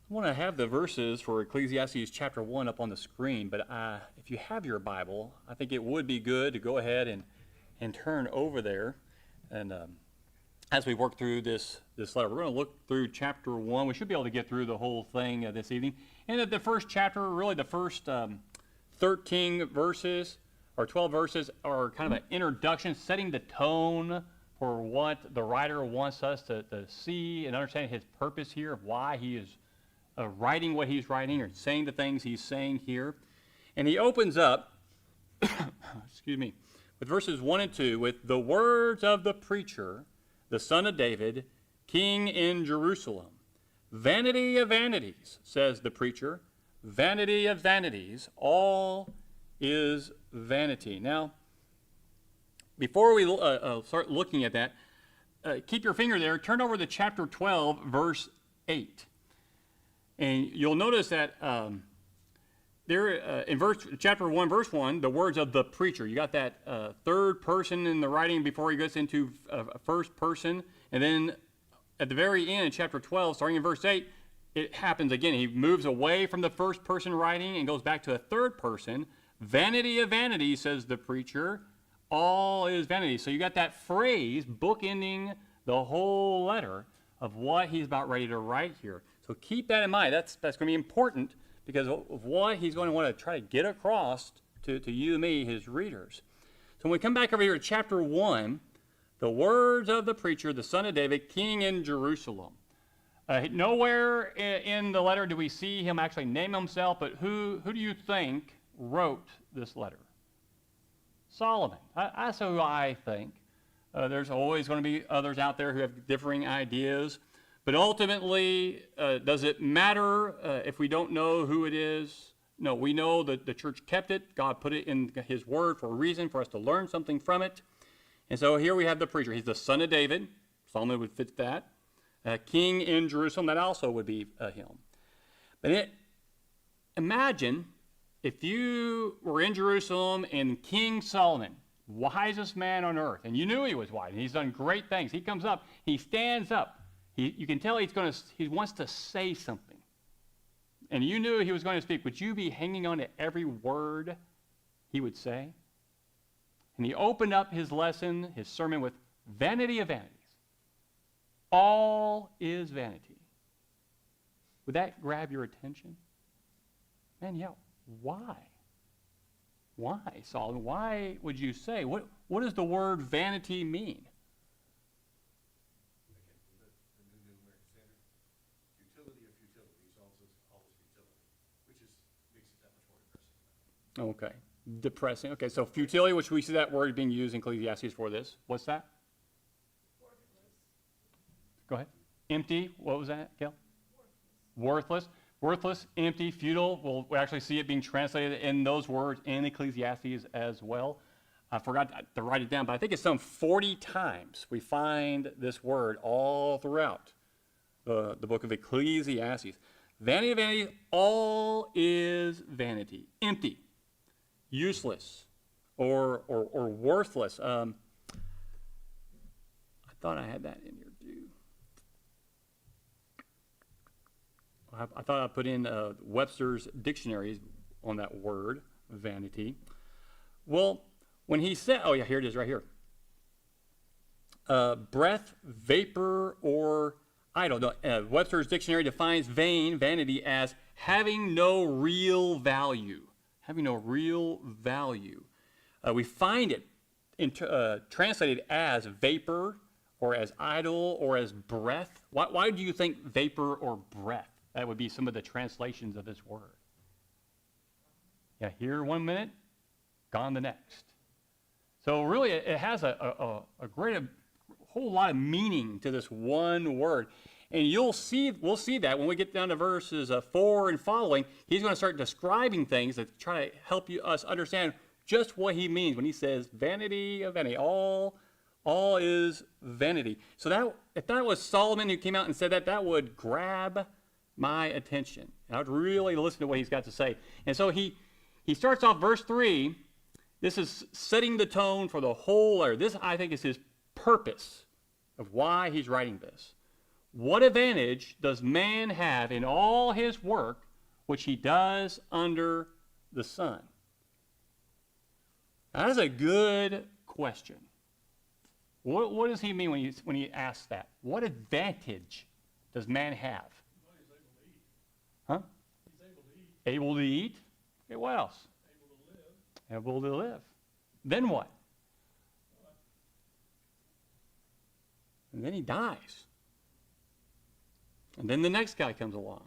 I want to have the verses for Ecclesiastes chapter 1 up on the screen, but if you have your Bible, I think it would be good to go ahead and turn over there. And as we work through this letter, we're going to look through chapter 1. We should be able to get through the whole thing this evening. And the first chapter, really the first 13 verses or 12 verses are kind of an introduction, setting the tone for what the writer wants us to see and understand his purpose here of why he is writing what he's writing or saying the things he's saying here. And he opens up, excuse me, with verses 1 and 2 with the words of the preacher, the son of David, king in Jerusalem. Vanity of vanities, says the preacher, vanity of vanities, all is vanity. Now, before we start looking at that, keep your finger there, turn over to chapter 12, verse 8. And you'll notice that there in chapter 1, verse 1, the words of the preacher. You got that third person in the writing before he gets into first person. And then at the very end, in chapter 12, starting in verse 8, it happens again. He moves away from the first person writing and goes back to a third person. Vanity of vanity, says the preacher, all is vanity. So you got that phrase bookending the whole letter of what he's about ready to write here. So keep that in mind. That's going to be important because of what he's going to want to try to get across to you and me, his readers. So when we come back over here to chapter 1, the words of the preacher, the son of David, king in Jerusalem. Nowhere in the letter do we see him actually name himself, but who do you think wrote this letter? Solomon. That's who I think. There's always going to be others out there who have differing ideas. But ultimately, does it matter if we don't know who it is? No, we know that the church kept it. God put it in his word for a reason, for us to learn something from it. And so here we have the preacher. He's the son of David. Solomon would fit that. King in Jerusalem, that also would be him. But imagine if you were in Jerusalem and King Solomon, wisest man on earth, and you knew he was wise, and he's done great things. He comes up, he stands up. You can tell he wants to say something. And you knew he was going to speak. Would you be hanging on to every word he would say? And he opened up his lesson, his sermon, with vanity of vanities. All is vanity. Would that grab your attention? Man, yeah, why? Why, Solomon? Why would you say? What does the word vanity mean? Okay, depressing. Okay, so futility, which we see that word being used in Ecclesiastes for this. What's that? Worthless. Go ahead. Empty. What was that, Gail? Worthless. Worthless, empty, futile. We'll actually see it being translated in those words in Ecclesiastes as well. I forgot to write it down, but I think it's some 40 times we find this word all throughout the book of Ecclesiastes. Vanity of vanity, all is vanity. Empty. Useless or worthless. I thought I had that in here too. I thought I put in Webster's dictionary on that word, vanity. Well, when he said, oh yeah, here it is right here. Breath, vapor, or idle. Webster's dictionary defines vanity, as having no real value. Having no real value. We find it translated as vapor or as idle or as breath. Why do you think vapor or breath? That would be some of the translations of this word. Yeah, here 1 minute, gone the next. So really it has a whole lot of meaning to this one word. And we'll see that when we get down to verses 4 and following. He's going to start describing things that try to help us understand just what he means when he says vanity of vanity. All is vanity. So if that was Solomon who came out and said that, that would grab my attention. I would really listen to what he's got to say. And so he starts off verse 3. This is setting the tone for the whole letter. This, I think, is his purpose of why he's writing this. what advantage does man have in all his work which he does under the sun? That is a good question. What does he mean when he asks that? What advantage does man have? Well, he's able to eat. Huh? He's able to eat. Able to eat? Okay, what else? Able to live. Able to live. Then what? And then he dies. And then the next guy comes along,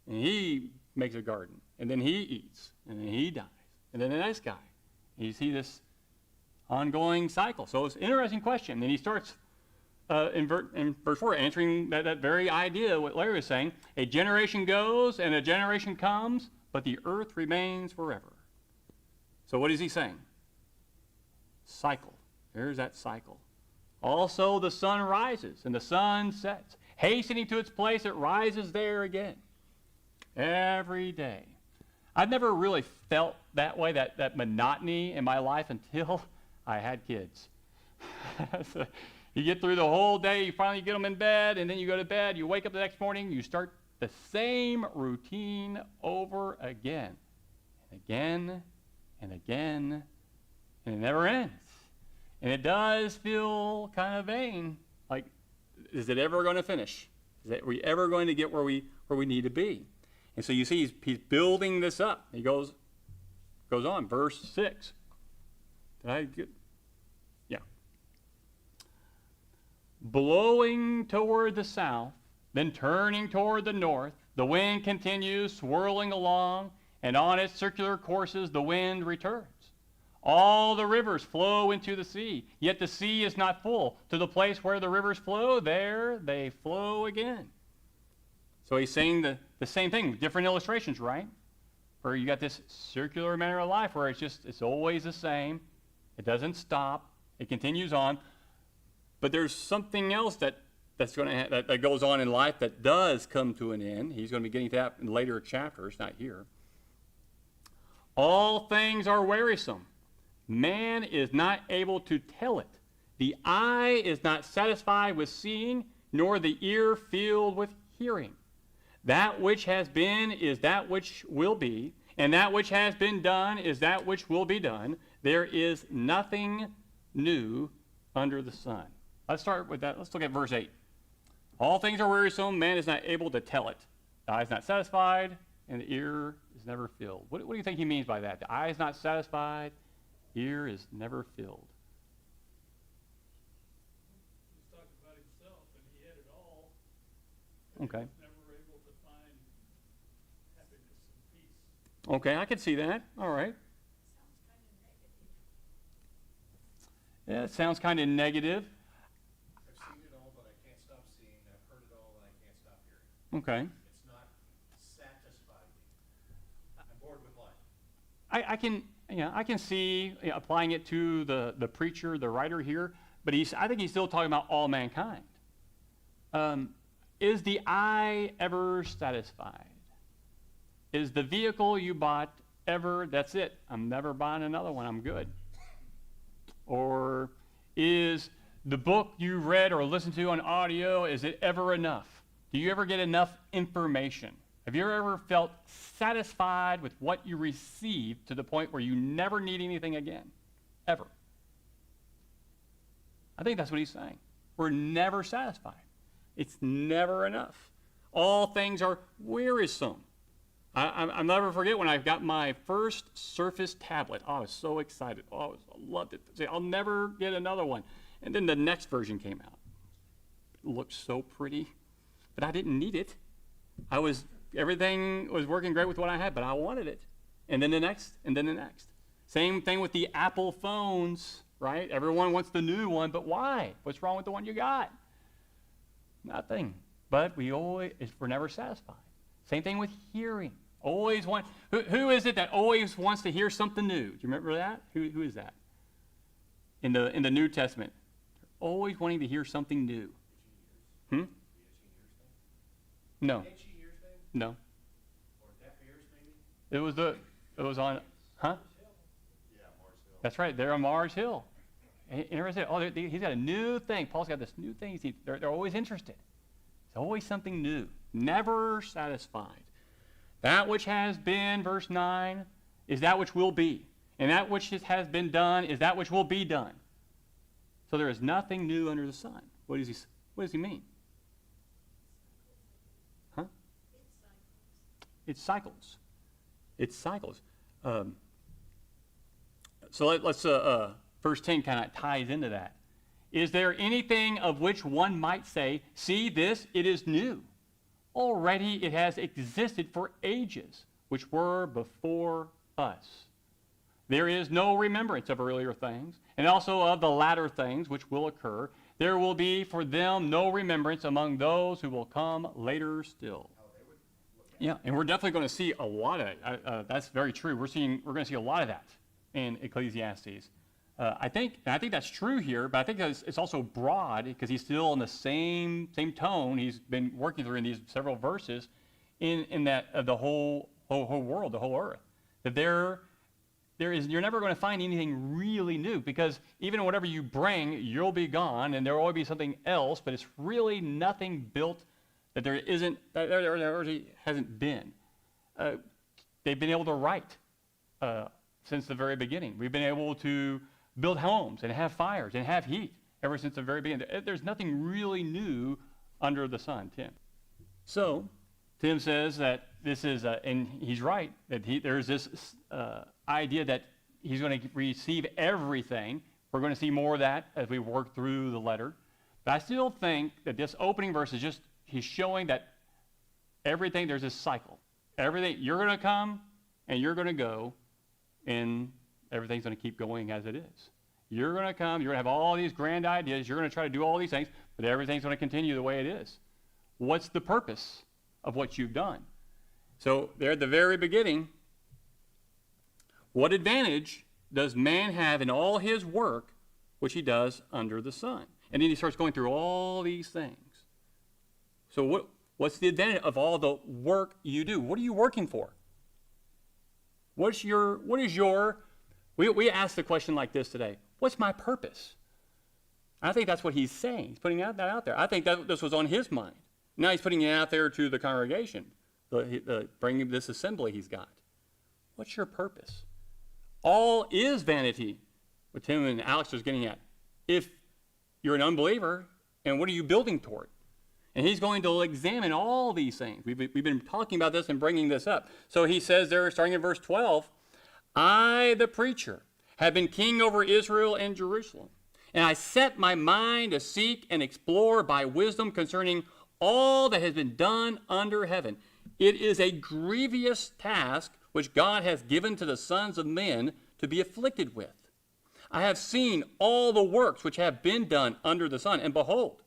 and he makes a garden, and then he eats, and then he dies, and then the next guy. And you see this ongoing cycle. So it's an interesting question. And he starts in verse 4, answering that very idea, what Larry was saying. A generation goes, and a generation comes, but the earth remains forever. So what is he saying? Cycle. There's that cycle. Also the sun rises and the sun sets. Hastening to its place, it rises there again. Every day. I've never really felt that way, that monotony in my life until I had kids. So you get through the whole day, you finally get them in bed, and then you go to bed, you wake up the next morning, you start the same routine over again. And again, and again, and it never ends. And it does feel kind of vain. Like, is it ever going to finish? Are we ever going to get where we need to be? And so you see he's building this up. He goes on, verse 6. Did I get? Yeah. Blowing toward the south, then turning toward the north, the wind continues swirling along, and on its circular courses the wind returns. All the rivers flow into the sea, yet the sea is not full. To the place where the rivers flow, there they flow again. So he's saying the same thing, different illustrations, right? Where you got this circular manner of life where it's always the same. It doesn't stop. It continues on. But there's something else that goes on in life that does come to an end. He's going to be getting to that in later chapters, not here. All things are wearisome. Man is not able to tell it. The eye is not satisfied with seeing, nor the ear filled with hearing. That which has been is that which will be, and that which has been done is that which will be done. There is nothing new under the sun. Let's start with that. Let's look at verse 8. All things are wearisome. Man is not able to tell it. The eye is not satisfied, and the ear is never filled. What do you think he means by that? The eye is not satisfied. Ear is never filled. He's talking about himself, and he had it all. Okay. He was never able to find happiness and peace. Okay, I can see that. All right. Yeah, it sounds kind of negative. I've seen it all, but I can't stop seeing. I've heard it all, and I can't stop hearing. Okay. It's not satisfying me. I'm bored with life. I can see applying it to the preacher, the writer here, but I think he's still talking about all mankind. Is the eye ever satisfied? Is the vehicle you bought ever, that's it, I'm never buying another one, I'm good? Or is the book you read or listened to on audio, is it ever enough? Do you ever get enough information? Have you ever felt satisfied with what you received to the point where you never need anything again? Ever? I think that's what he's saying. We're never satisfied. It's never enough. All things are wearisome. I'll never forget when I got my first Surface tablet. Oh, I was so excited. Oh, I loved it. I'll never get another one. And then the next version came out. It looked so pretty, but I didn't need it. Everything was working great with what I had, but I wanted it. And then the next, and then the next. Same thing with the Apple phones, right? Everyone wants the new one, but why? What's wrong with the one you got? Nothing. But we're never satisfied. Same thing with hearing. Always want. Who is it that always wants to hear something new? Do you remember that? Who is that? In the New Testament, always wanting to hear something new. Hmm? No. No. Or deaf ears, maybe? It was on, huh? Yeah, Mars Hill. That's right. They're on Mars Hill. And everyone said, he's got a new thing. Paul's got this new thing. They're always interested. It's always something new, never satisfied. That which has been, verse 9, is that which will be. And that which has been done is that which will be done. So there is nothing new under the sun. What does he mean? Huh? It cycles. It cycles. So let's verse 10 kind of ties into that. Is there anything of which one might say, see this, it is new? Already it has existed for ages, which were before us. There is no remembrance of earlier things, and also of the latter things which will occur. There will be for them no remembrance among those who will come later still. Yeah, and we're definitely going to see a lot of it. That's very true. We're going to see a lot of that in Ecclesiastes. I think that's true here, but I think it's also broad because he's still in the same tone he's been working through in these several verses in that of the whole world, the whole earth. That you're never going to find anything really new because even whatever you bring, you'll be gone, and there will always be something else. But it's really nothing built that there already hasn't been. They've been able to write since the very beginning. We've been able to build homes and have fires and have heat ever since the very beginning. There's nothing really new under the sun, Tim. So, Tim says that this is, and he's right, that there's this idea that he's going to receive everything. We're going to see more of that as we work through the letter. But I still think that this opening verse is just, he's showing that everything, there's this cycle. Everything, you're going to come and you're going to go, and everything's going to keep going as it is. You're going to come, you're going to have all these grand ideas, you're going to try to do all these things, but everything's going to continue the way it is. What's the purpose of what you've done? So there at the very beginning, what advantage does man have in all his work which he does under the sun? And then he starts going through all these things. So what's the advantage of all the work you do? What are you working for? We asked the question like this today. What's my purpose? I think that's what he's saying. He's putting that out there. I think that this was on his mind. Now he's putting it out there to the congregation, bringing this assembly he's got. What's your purpose? All is vanity, what Tim and Alex was getting at. If you're an unbeliever, and what are you building toward? And he's going to examine all these things. We've been talking about this and bringing this up. So he says there, starting in verse 12, I, the preacher, have been king over Israel and Jerusalem, and I set my mind to seek and explore by wisdom concerning all that has been done under heaven. It is a grievous task which God has given to the sons of men to be afflicted with. I have seen all the works which have been done under the sun, and behold,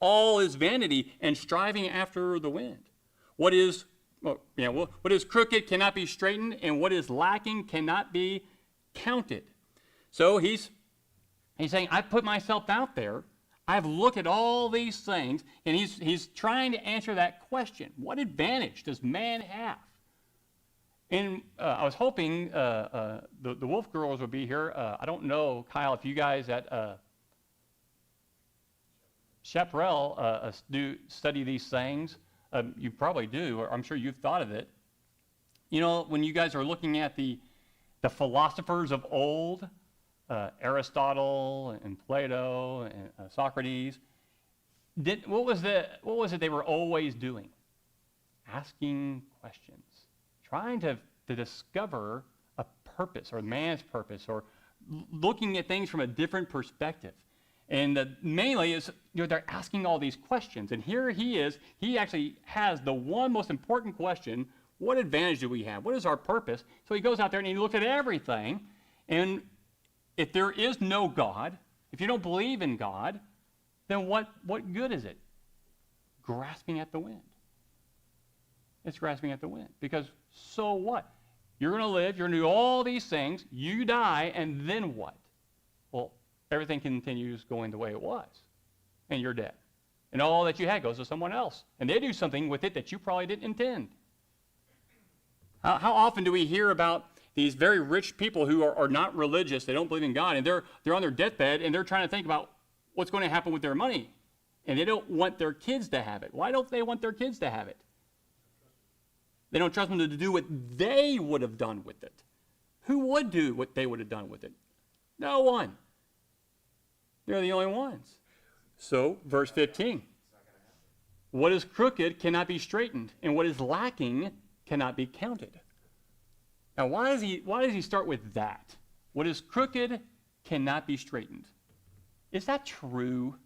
all is vanity and striving after the wind. What is crooked cannot be straightened, and what is lacking cannot be counted. So he's saying, I put myself out there. I've looked at all these things, and he's trying to answer that question. What advantage does man have? And I was hoping the Wolf girls would be here. I don't know, Kyle, if you guys at Chaparral do study these things. You probably do, or I'm sure you've thought of it. You know, when you guys are looking at the philosophers of old, Aristotle and Plato and Socrates, what was it they were always doing? Asking questions, trying to discover a purpose or man's purpose, or looking at things from a different perspective. And mainly is, they're asking all these questions. And here he actually has the one most important question: what advantage do we have? What is our purpose? So he goes out there and he looks at everything. And if there is no God, if you don't believe in God, then what good is it? Grasping at the wind. It's grasping at the wind. Because so what? You're going to live, you're going to do all these things, you die, and then what? Well, everything continues going the way it was, and you're dead. And all that you had goes to someone else, and they do something with it that you probably didn't intend. How often do we hear about these very rich people who are not religious, they don't believe in God, and they're on their deathbed, and they're trying to think about what's going to happen with their money. And they don't want their kids to have it. Why don't they want their kids to have it? They don't trust them to do what they would have done with it. Who would do what they would have done with it? No one. They're the only ones. So, verse 15. What is crooked cannot be straightened, and what is lacking cannot be counted. Now, why does he start with that? What is crooked cannot be straightened. Is that true?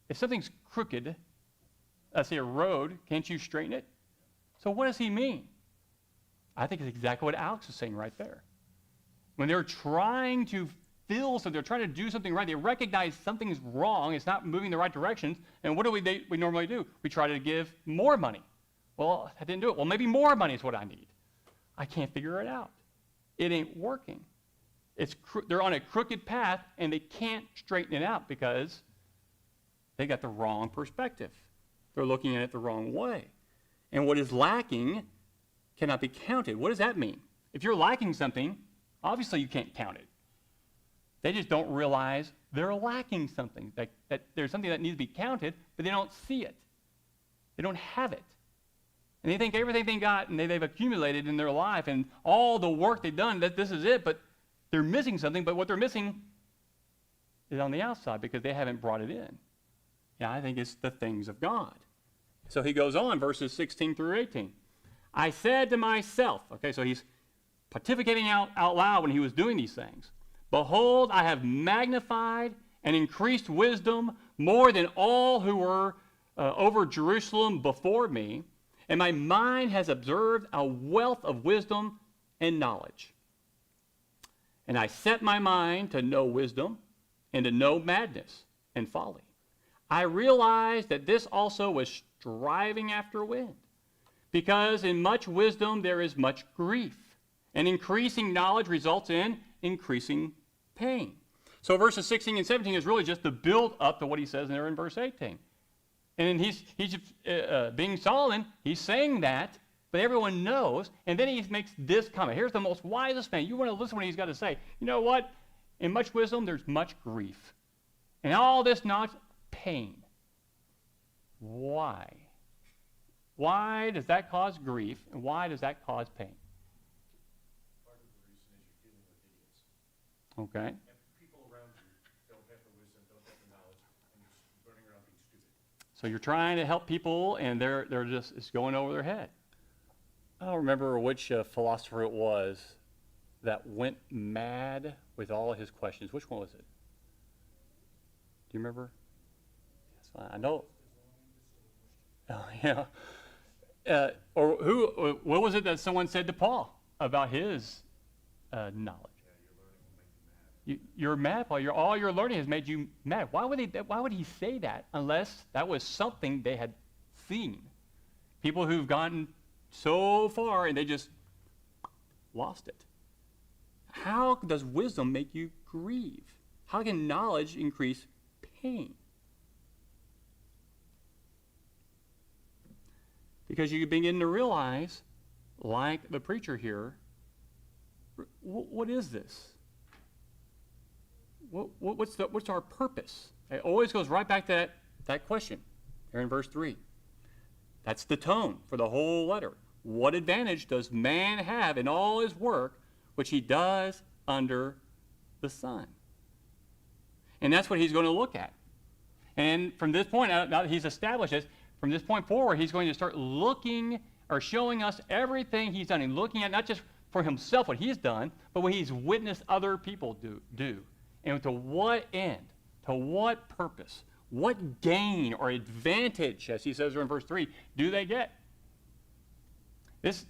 If something's crooked, let's say a road, can't you straighten it? So what does he mean? I think it's exactly what Alex is saying right there. When they're trying to feel something, they're trying to do something right, they recognize something's wrong, it's not moving the right directions, and what do we normally do? We try to give more money. Well, I didn't do it. Well, maybe more money is what I need. I can't figure it out. It ain't working. They're on a crooked path, and they can't straighten it out because they got the wrong perspective. They're looking at it the wrong way. And what is lacking cannot be counted. What does that mean? If you're lacking something, obviously you can't count it. They just don't realize they're lacking something, that there's something that needs to be counted, but they don't see it. They don't have it. And they think everything they got and they've accumulated in their life and all the work they've done, that this is it, but they're missing something, but what they're missing is on the outside because they haven't brought it in. Yeah, I think it's the things of God. So he goes on, verses 16 through 18. I said to myself, okay, so he's pontificating out loud when he was doing these things. Behold, I have magnified and increased wisdom more than all who were over Jerusalem before me, and my mind has observed a wealth of wisdom and knowledge. And I set my mind to know wisdom and to know madness and folly. I realized that this also was striving after wind, because in much wisdom there is much grief, and increasing knowledge results in increasing pain. So verses 16 and 17 is really just the build up to what he says there in verse 18. And he's being Solomon, he's saying that, but everyone knows, and then he makes this comment. Here's the most wisest man. You want to listen to what he's got to say. You know what? In much wisdom, there's much grief. And all this knowledge, pain. Why? Why does that cause grief, and why does that cause pain? Part of the reason is you're dealing with idiots. Okay. And people around you don't have the wisdom, don't have the knowledge, and you're just running around being stupid. So you're trying to help people, and they're just, it's going over their head. I don't remember which philosopher it was that went mad with all of his questions. Which one was it? Do you remember? That's fine. I know. Oh, yeah. Or who? What was it that someone said to Paul about his knowledge? Yeah, your learning will make you mad. You're mad, Paul. All your learning has made you mad. Why would he say that unless that was something they had seen? People who've gotten so far and they just lost it. How does wisdom make you grieve? How can knowledge increase pain? Because you begin to realize, like the preacher here, what is this? What's our purpose? It always goes right back to that question here in verse 3. That's the tone for the whole letter. What advantage does man have in all his work which he does under the sun? And that's what he's going to look at. And from this point, now that he's established this, from this point forward, he's going to start looking or showing us everything he's done and looking at not just for himself what he's done, but what he's witnessed other people do. And to what end, to what purpose, what gain or advantage, as he says in verse 3, do they get? This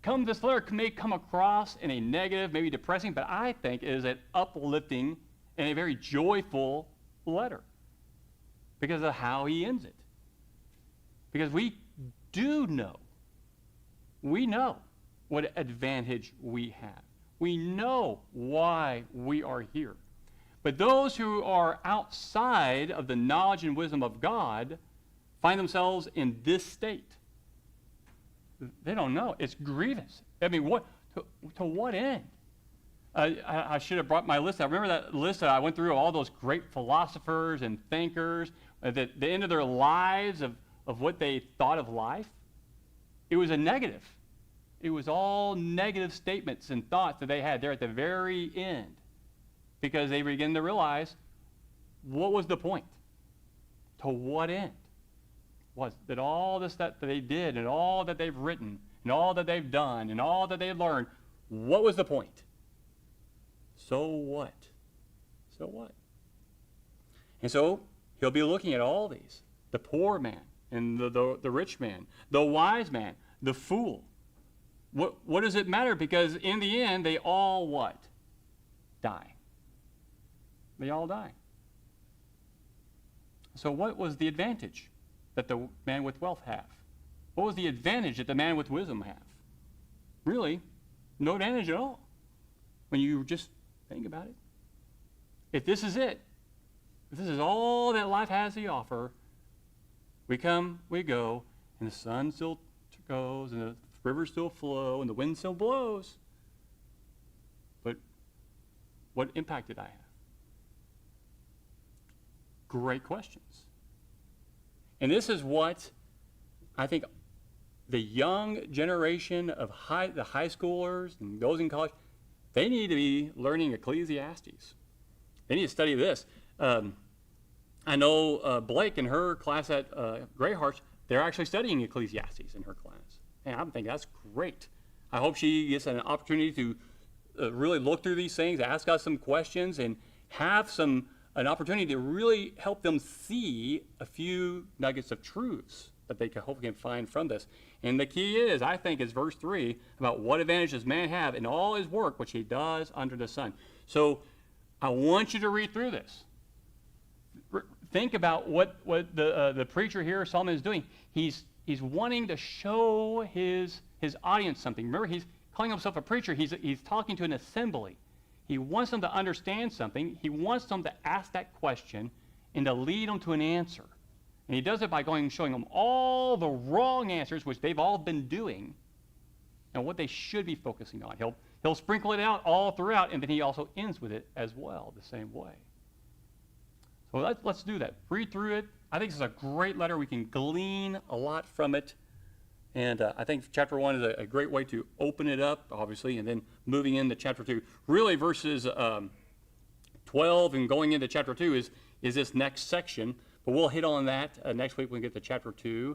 letter may come across in a negative, maybe depressing, but I think it is an uplifting and a very joyful letter because of how he ends it. Because we know what advantage we have. We know why we are here. But those who are outside of the knowledge and wisdom of God find themselves in this state. They don't know. It's grievous. I mean, to what end? I should have brought my list. I remember that list that I went through, all those great philosophers and thinkers, the end of their lives of what they thought of life, it was a negative. It was all negative statements and thoughts that they had there at the very end, because they began to realize, what was the point? To what end? Was that all this that they did and all that they've written and all that they've done and all that they've learned, what was the point? So what? So what? And so he'll be looking at all these. The poor man and the rich man, the wise man, the fool. What does it matter? Because in the end, they all what? Die. They all die. So what was the advantage that the man with wealth have? What was the advantage that the man with wisdom have? Really, no advantage at all. When you just think about it. If this is it, if this is all that life has to offer, we come, we go, and the sun still goes, and the rivers still flow, and the wind still blows. But what impact did I have? Great questions. And this is what I think the young generation of the high schoolers and those in college, they need to be learning Ecclesiastes. They need to study this. I know Blake in her class at Greyhearts, they're actually studying Ecclesiastes in her class. And I'm thinking that's great. I hope she gets an opportunity to really look through these things, ask us some questions, and have an opportunity to really help them see a few nuggets of truths that they can hopefully find from this. And the key is, I think, is verse 3 about what advantage does man have in all his work which he does under the sun. So I want you to read through this. Think about what the preacher here, Solomon, is doing. He's wanting to show his audience something. Remember, he's calling himself a preacher. He's talking to an assembly. He wants them to understand something. He wants them to ask that question and to lead them to an answer. And he does it by going and showing them all the wrong answers, which they've all been doing, and what they should be focusing on. He'll sprinkle it out all throughout, and then he also ends with it as well, the same way. So let's do that. Read through it. I think this is a great letter. We can glean a lot from it. And I think chapter 1 is a great way to open it up, obviously, and then moving into chapter 2. Really, verses 12 and going into chapter 2 is this next section. But we'll hit on that next week when we get to chapter 2.